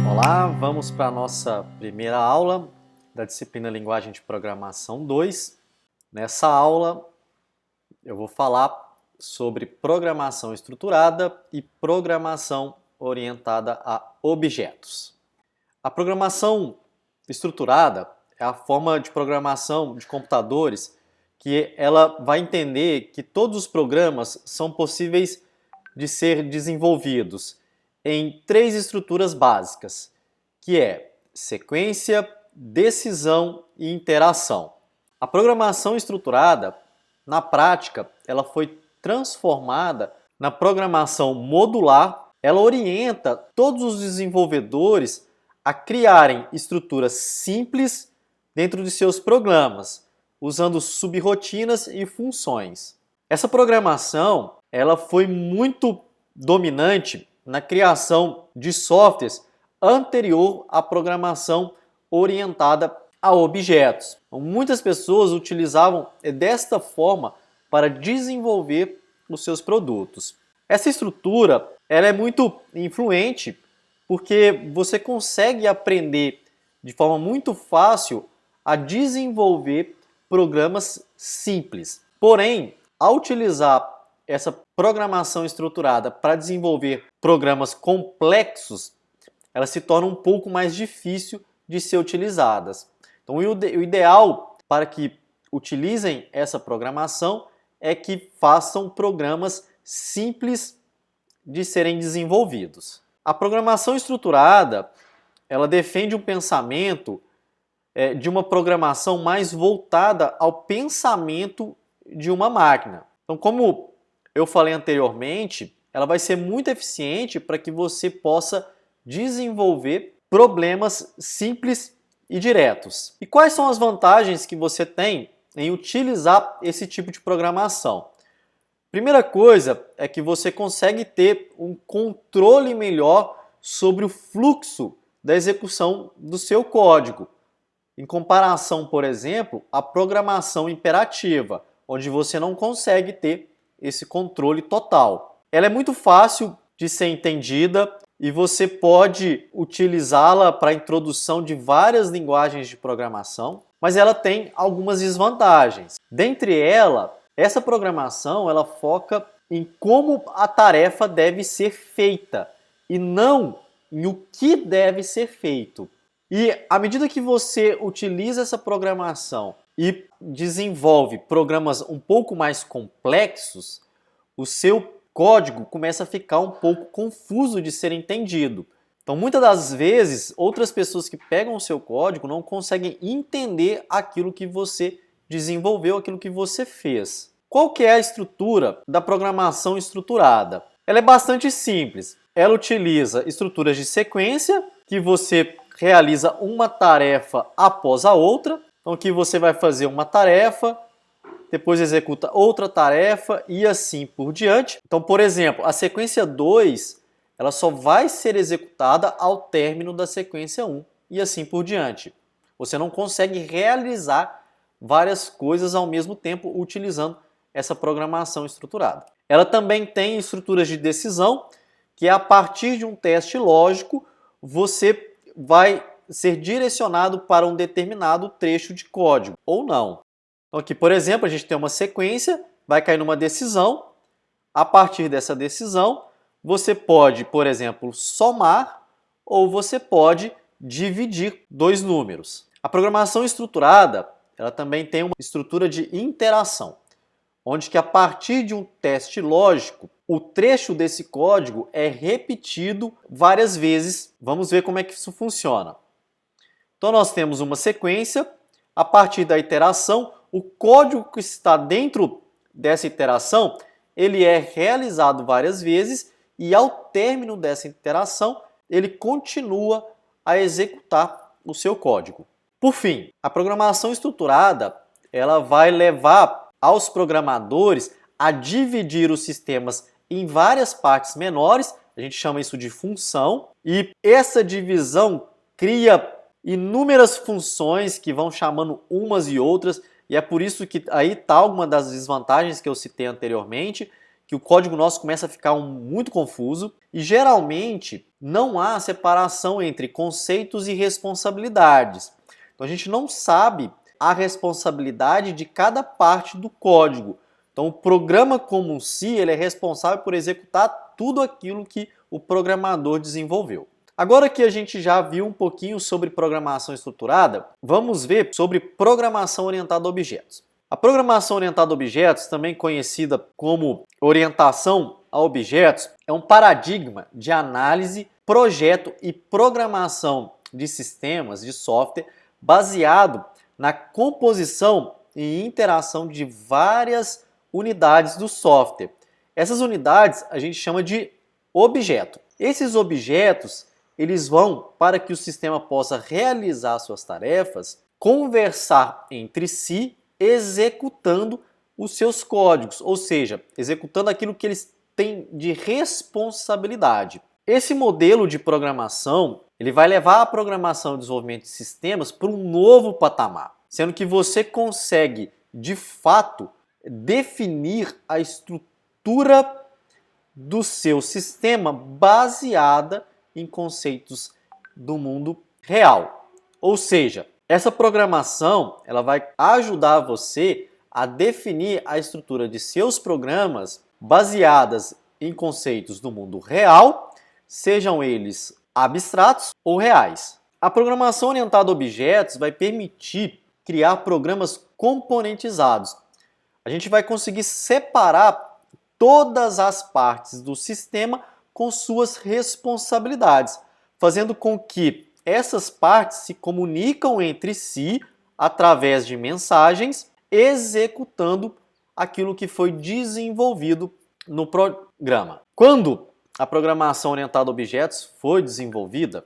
Olá, vamos para a nossa primeira aula da disciplina Linguagem de Programação 2. Nessa aula eu vou falar sobre programação estruturada e programação orientada a objetos. A programação estruturada é a forma de programação de computadores que ela vai entender que todos os programas são possíveis de ser desenvolvidos em três estruturas básicas, que é sequência, decisão e interação. A programação estruturada, na prática, ela foi transformada na programação modular. Ela orienta todos os desenvolvedores a criarem estruturas simples dentro de seus programas, usando subrotinas e funções. Essa programação, ela foi muito dominante na criação de softwares anterior à programação orientada a objetos. Muitas pessoas utilizavam desta forma para desenvolver os seus produtos. Essa estrutura ela é muito influente porque você consegue aprender de forma muito fácil a desenvolver programas simples. Porém, ao utilizar essa programação estruturada para desenvolver programas complexos, ela se torna um pouco mais difícil de ser utilizadas. Então, o ideal para que utilizem essa programação é que façam programas simples de serem desenvolvidos. A programação estruturada, ela defende um pensamento de uma programação mais voltada ao pensamento de uma máquina. Então, como eu falei anteriormente, ela vai ser muito eficiente para que você possa desenvolver problemas simples e diretos. E quais são as vantagens que você tem em utilizar esse tipo de programação? Primeira coisa é que você consegue ter um controle melhor sobre o fluxo da execução do seu código, em comparação, por exemplo, à programação imperativa, onde você não consegue ter esse controle total. Ela é muito fácil de ser entendida e você pode utilizá-la para a introdução de várias linguagens de programação, mas ela tem algumas desvantagens. Dentre elas, essa programação ela foca em como a tarefa deve ser feita e não em o que deve ser feito. E à medida que você utiliza essa programação e desenvolve programas um pouco mais complexos, o seu código começa a ficar um pouco confuso de ser entendido. Então, muitas das vezes, outras pessoas que pegam o seu código não conseguem entender aquilo que você desenvolveu, aquilo que você fez. Qual que é a estrutura da programação estruturada? Ela é bastante simples. Ela utiliza estruturas de sequência, que você realiza uma tarefa após a outra. Então, aqui você vai fazer uma tarefa, depois executa outra tarefa e assim por diante. Então, por exemplo, a sequência 2 ela só vai ser executada ao término da sequência 1 e assim por diante. Você não consegue realizar várias coisas ao mesmo tempo utilizando essa programação estruturada. Ela também tem estruturas de decisão, que a partir de um teste lógico, você vai ser direcionado para um determinado trecho de código, ou não. Então aqui, por exemplo, a gente tem uma sequência, vai cair numa decisão. A partir dessa decisão, você pode, por exemplo, somar ou você pode dividir dois números. A programação estruturada, ela também tem uma estrutura de interação, onde que a partir de um teste lógico, o trecho desse código é repetido várias vezes. Vamos ver como é que isso funciona. Então nós temos uma sequência, a partir da iteração, o código que está dentro dessa iteração, ele é realizado várias vezes e ao término dessa iteração, ele continua a executar o seu código. Por fim, a programação estruturada, ela vai levar aos programadores a dividir os sistemas em várias partes menores, a gente chama isso de função, e essa divisão cria inúmeras funções que vão chamando umas e outras, e é por isso que aí está uma das desvantagens que eu citei anteriormente, que o código nosso começa a ficar muito confuso e geralmente não há separação entre conceitos e responsabilidades. Então a gente não sabe a responsabilidade de cada parte do código. Então o programa como em si, ele é responsável por executar tudo aquilo que o programador desenvolveu. Agora que a gente já viu um pouquinho sobre programação estruturada, vamos ver sobre programação orientada a objetos. A programação orientada a objetos, também conhecida como orientação a objetos, é um paradigma de análise, projeto e programação de sistemas de software baseado na composição e interação de várias unidades do software. Essas unidades a gente chama de objeto. Esses objetos, eles vão, para que o sistema possa realizar suas tarefas, conversar entre si, executando os seus códigos, ou seja, executando aquilo que eles têm de responsabilidade. Esse modelo de programação, ele vai levar a programação e desenvolvimento de sistemas para um novo patamar, sendo que você consegue, de fato, definir a estrutura do seu sistema baseada em conceitos do mundo real. Ou seja, essa programação ela vai ajudar você a definir a estrutura de seus programas baseadas em conceitos do mundo real, sejam eles abstratos ou reais. A programação orientada a objetos vai permitir criar programas componentizados. A gente vai conseguir separar todas as partes do sistema com suas responsabilidades, fazendo com que essas partes se comunicam entre si através de mensagens, executando aquilo que foi desenvolvido no programa. Quando a programação orientada a objetos foi desenvolvida,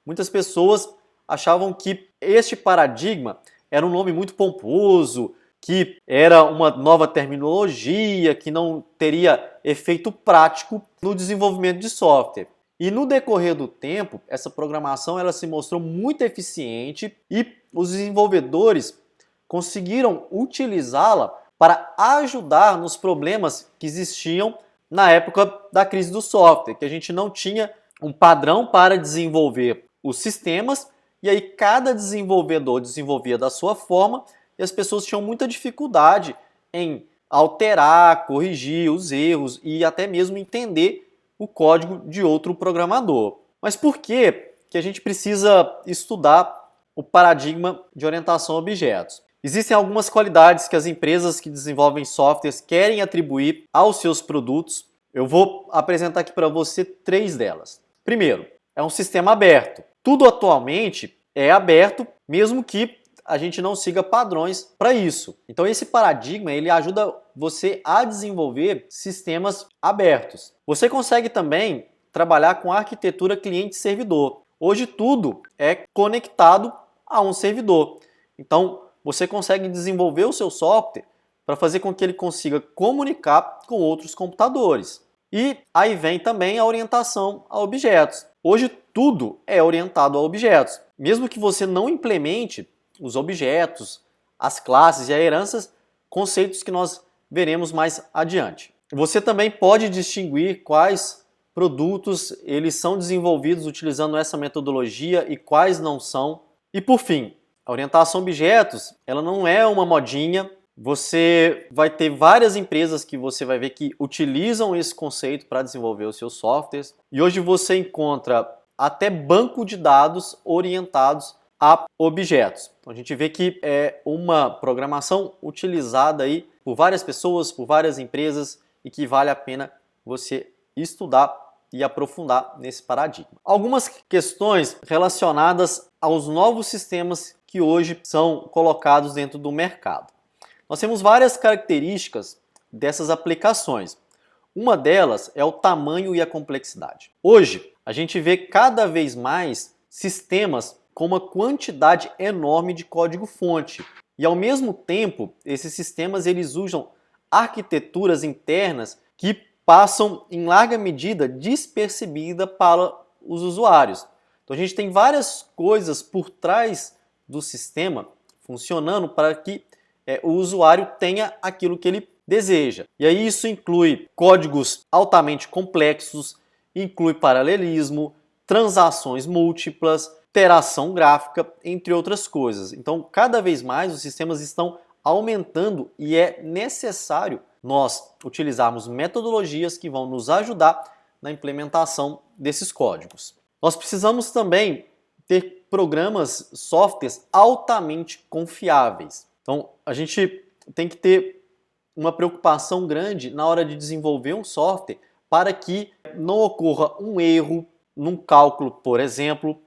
muitas pessoas achavam que este paradigma era um nome muito pomposo, que era uma nova terminologia, que não teria efeito prático no desenvolvimento de software. E no decorrer do tempo, essa programação ela se mostrou muito eficiente e os desenvolvedores conseguiram utilizá-la para ajudar nos problemas que existiam na época da crise do software, que a gente não tinha um padrão para desenvolver os sistemas e aí cada desenvolvedor desenvolvia da sua forma e as pessoas tinham muita dificuldade em alterar, corrigir os erros e até mesmo entender o código de outro programador. Mas por que a gente precisa estudar o paradigma de orientação a objetos? Existem algumas qualidades que as empresas que desenvolvem softwares querem atribuir aos seus produtos. Eu vou apresentar aqui para você 3 delas. Primeiro, é um sistema aberto. Tudo atualmente é aberto, mesmo que a gente não siga padrões para isso. Então esse paradigma ele ajuda você a desenvolver sistemas abertos. Você consegue também trabalhar com arquitetura cliente-servidor. Hoje tudo é conectado a um servidor. Então você consegue desenvolver o seu software para fazer com que ele consiga comunicar com outros computadores. E aí vem também a orientação a objetos. Hoje tudo é orientado a objetos. Mesmo que você não implemente os objetos, as classes e as heranças, conceitos que nós veremos mais adiante. Você também pode distinguir quais produtos eles são desenvolvidos utilizando essa metodologia e quais não são. E por fim, a orientação a objetos, ela não é uma modinha. Você vai ter várias empresas que você vai ver que utilizam esse conceito para desenvolver os seus softwares. E hoje você encontra até banco de dados orientados a objetos. Então, a gente vê que é uma programação utilizada aí por várias pessoas, por várias empresas e que vale a pena você estudar e aprofundar nesse paradigma. Algumas questões relacionadas aos novos sistemas que hoje são colocados dentro do mercado. Nós temos várias características dessas aplicações. Uma delas é o tamanho e a complexidade. Hoje, a gente vê cada vez mais sistemas com uma quantidade enorme de código-fonte. E ao mesmo tempo, esses sistemas eles usam arquiteturas internas que passam em larga medida despercebida para os usuários. Então a gente tem várias coisas por trás do sistema funcionando para que o usuário tenha aquilo que ele deseja. E aí isso inclui códigos altamente complexos, inclui paralelismo, transações múltiplas, interação gráfica, entre outras coisas. Então, cada vez mais os sistemas estão aumentando e é necessário nós utilizarmos metodologias que vão nos ajudar na implementação desses códigos. Nós precisamos também ter programas, softwares altamente confiáveis. Então, a gente tem que ter uma preocupação grande na hora de desenvolver um software para que não ocorra um erro num cálculo, por exemplo,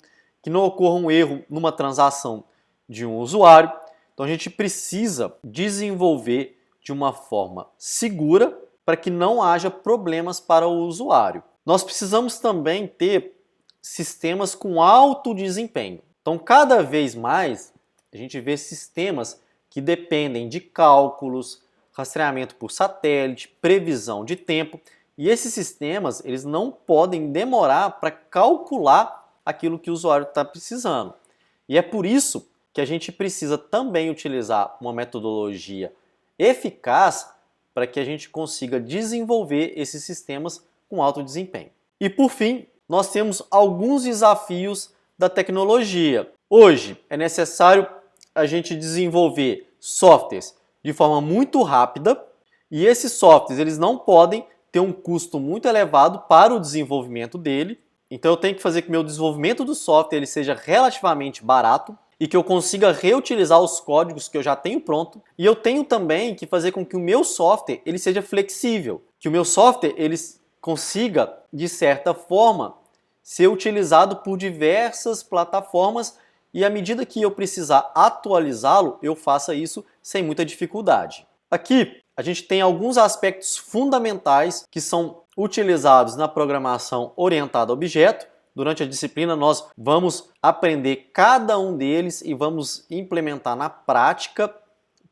que não ocorra um erro numa transação de um usuário. Então a gente precisa desenvolver de uma forma segura para que não haja problemas para o usuário. Nós precisamos também ter sistemas com alto desempenho. Então cada vez mais a gente vê sistemas que dependem de cálculos, rastreamento por satélite, previsão de tempo, e esses sistemas eles não podem demorar para calcular aquilo que o usuário está precisando. E é por isso que a gente precisa também utilizar uma metodologia eficaz para que a gente consiga desenvolver esses sistemas com alto desempenho. E por fim, nós temos alguns desafios da tecnologia. Hoje é necessário a gente desenvolver softwares de forma muito rápida e esses softwares eles não podem ter um custo muito elevado para o desenvolvimento dele. Então eu tenho que fazer que o meu desenvolvimento do software ele seja relativamente barato e que eu consiga reutilizar os códigos que eu já tenho pronto. E eu tenho também que fazer com que o meu software ele seja flexível, que o meu software ele consiga, de certa forma, ser utilizado por diversas plataformas e à medida que eu precisar atualizá-lo, eu faça isso sem muita dificuldade. Aqui a gente tem alguns aspectos fundamentais que são utilizados na programação orientada a objeto. Durante a disciplina nós vamos aprender cada um deles e vamos implementar na prática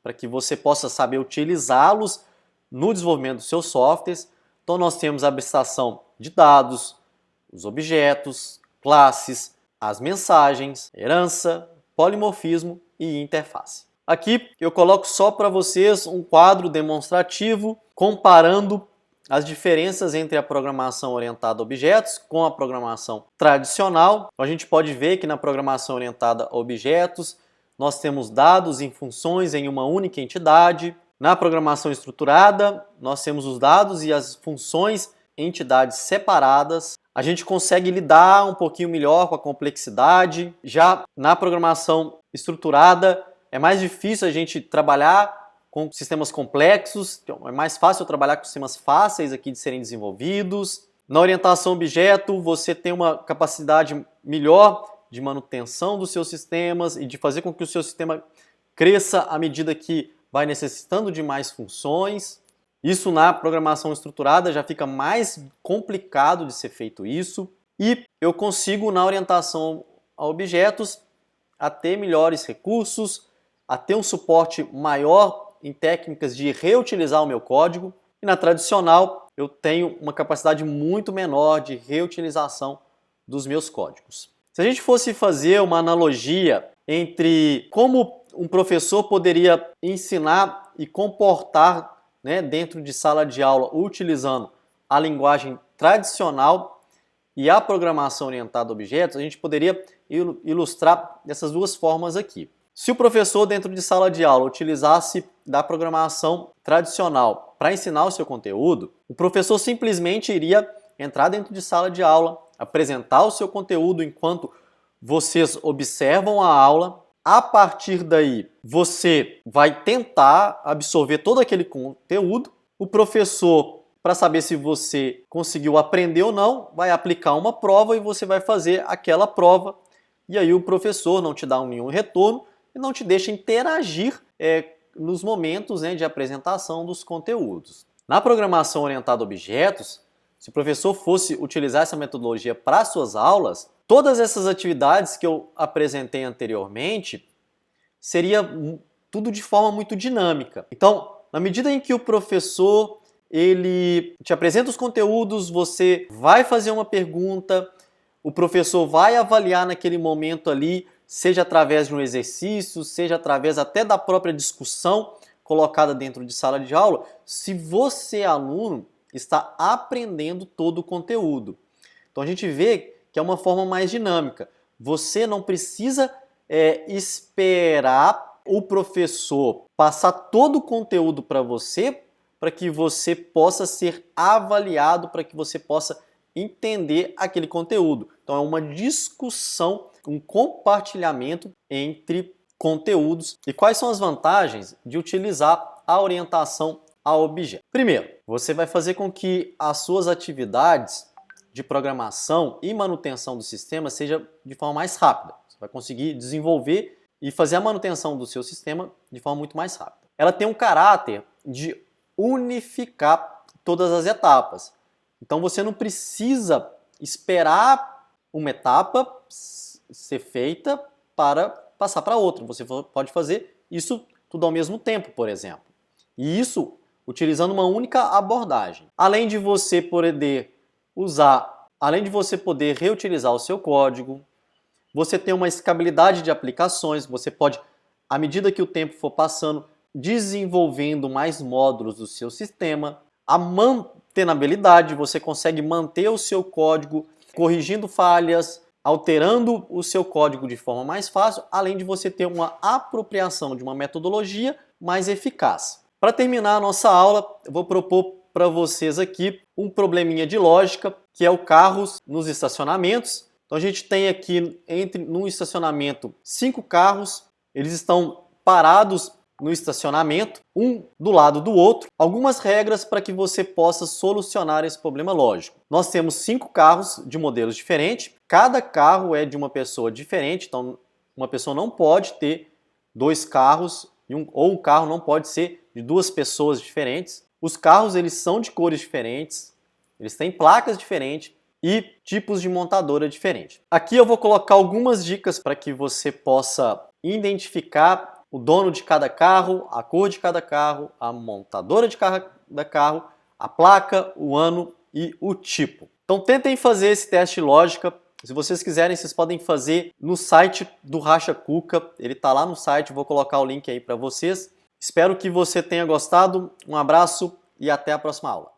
para que você possa saber utilizá-los no desenvolvimento dos seus softwares. Então nós temos a abstração de dados, os objetos, classes, as mensagens, herança, polimorfismo e interface. Aqui eu coloco só para vocês um quadro demonstrativo comparando as diferenças entre a programação orientada a objetos com a programação tradicional. A gente pode ver que na programação orientada a objetos nós temos dados em funções em uma única entidade. Na programação estruturada nós temos os dados e as funções em entidades separadas. A gente consegue lidar um pouquinho melhor com a complexidade. Já na programação estruturada é mais difícil a gente trabalhar com sistemas complexos, então é mais fácil eu trabalhar com sistemas fáceis aqui de serem desenvolvidos. Na orientação a objeto, você tem uma capacidade melhor de manutenção dos seus sistemas e de fazer com que o seu sistema cresça à medida que vai necessitando de mais funções. Isso na programação estruturada já fica mais complicado de ser feito isso. E eu consigo, na orientação a objetos, a ter melhores recursos, a ter um suporte maior em técnicas de reutilizar o meu código. E na tradicional, eu tenho uma capacidade muito menor de reutilização dos meus códigos. Se a gente fosse fazer uma analogia entre como um professor poderia ensinar e comportar, dentro de sala de aula utilizando a linguagem tradicional e a programação orientada a objetos, a gente poderia ilustrar dessas duas formas aqui. Se o professor dentro de sala de aula utilizasse da programação tradicional para ensinar o seu conteúdo, o professor simplesmente iria entrar dentro de sala de aula, apresentar o seu conteúdo enquanto vocês observam a aula. A partir daí, você vai tentar absorver todo aquele conteúdo. O professor, para saber se você conseguiu aprender ou não, vai aplicar uma prova e você vai fazer aquela prova. E aí o professor não te dá nenhum retorno e não te deixa interagir nos momentos de apresentação dos conteúdos. Na programação orientada a objetos, se o professor fosse utilizar essa metodologia para suas aulas, todas essas atividades que eu apresentei anteriormente seria tudo de forma muito dinâmica. Então, na medida em que o professor ele te apresenta os conteúdos, você vai fazer uma pergunta, o professor vai avaliar naquele momento ali, seja através de um exercício, seja através até da própria discussão colocada dentro de sala de aula se você, aluno, está aprendendo todo o conteúdo. Então a gente vê que é uma forma mais dinâmica. Você não precisa esperar o professor passar todo o conteúdo para que você possa ser avaliado, para que você possa entender aquele conteúdo. Então é uma discussão, um compartilhamento entre conteúdos. E quais são as vantagens de utilizar a orientação a objeto? Primeiro, você vai fazer com que as suas atividades de programação e manutenção do sistema seja de forma mais rápida. Você vai conseguir desenvolver e fazer a manutenção do seu sistema de forma muito mais rápida. Ela tem um caráter de unificar todas as etapas. Então você não precisa esperar uma etapa ser feita para passar para outra. Você pode fazer isso tudo ao mesmo tempo, por exemplo. E isso utilizando uma única abordagem. Além de você poder reutilizar o seu código, você tem uma escalabilidade de aplicações, você pode, à medida que o tempo for passando, desenvolvendo mais módulos do seu sistema. A mantenabilidade, você consegue manter o seu código, corrigindo falhas, alterando o seu código de forma mais fácil, além de você ter uma apropriação de uma metodologia mais eficaz. Para terminar a nossa aula, eu vou propor para vocês aqui um probleminha de lógica, que é o carros nos estacionamentos. Então a gente tem aqui no estacionamento 5 carros, eles estão parados no estacionamento, um do lado do outro. Algumas regras para que você possa solucionar esse problema lógico. Nós temos 5 carros de modelos diferentes, cada carro é de uma pessoa diferente, então uma pessoa não pode ter 2 carros, ou um carro não pode ser de 2 pessoas diferentes. Os carros eles são de cores diferentes, eles têm placas diferentes e tipos de montadora diferentes. Aqui eu vou colocar algumas dicas para que você possa identificar o dono de cada carro, a cor de cada carro, a montadora de cada carro, a placa, o ano e o tipo. Então tentem fazer esse teste de lógica. Se vocês quiserem, vocês podem fazer no site do Racha Cuca. Ele está lá no site, vou colocar o link aí para vocês. Espero que você tenha gostado. Um abraço e até a próxima aula.